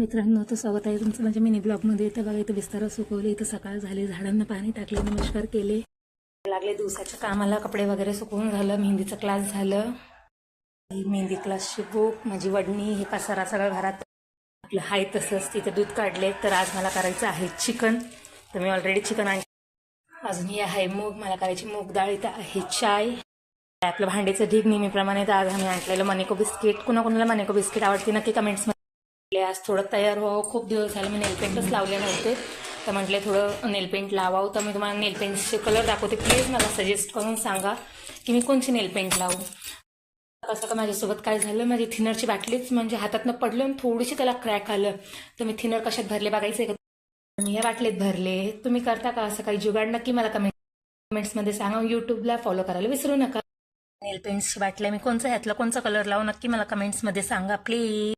मित्रांनो, तर स्वागत आहे तुमचं माझ्या मिनी ब्लॉगमध्ये. इथं बघा, इथं बिस्तारा सुकवले, इथं सकाळ झाली, झाडांना पाणी टाकले, नमस्कार केले, लागले दिवसाच्या कामाला. कपडे वगैरे सुकवून झालं, मेहंदीचं क्लास झालं, मेहंदी क्लासची बुक, माझी वडणी, हे पसारा सगळं घरात आपलं आहे तसंच. तिथे दूध काढले. तर आज मला करायचं आहे चिकन. तर मी ऑलरेडी चिकन अजून हे आहे मूग, मला करायची मूग डाळ. इथं आहे चाय, आपलं भांडीचं ढीग नेहमीप्रमाणे. तर आज आम्ही आणलेलं मनेको बिस्किट. कुणाकुणाला मनेको बिस्किट आवडते नक्की कमेंट्स. आज थोडं तयार व्हावं, खूप दिवस झाले मी नेलपेंटच लावले नव्हते. तर म्हटले थोडं नेलपेंट लावावं. तर मी तुम्हाला नेलपेंटचे कलर दाखवते. प्लीज मला सजेस्ट करून सांगा की मी कोणची नेलपेंट लावू. कसं का माझ्यासोबत काय झालं, माझी थिनरची बाटलीच म्हणजे हातातनं पडलं आणि थोडीशी त्याला क्रॅक आलं. तर मी थिनर कशात भरले बघायचं का, मी या बाटलीत भरले. तुम्ही करता का असं काही जुगाड? नक्की मला कमेंट्समध्ये सांगा. यूट्यूबला फॉलो करायला विसरू नका. नेलपेंट्सची बाटली मी कोणचं ह्यातलं कोणचा कलर लावू नक्की मला कमेंट्समध्ये सांगा प्लीज.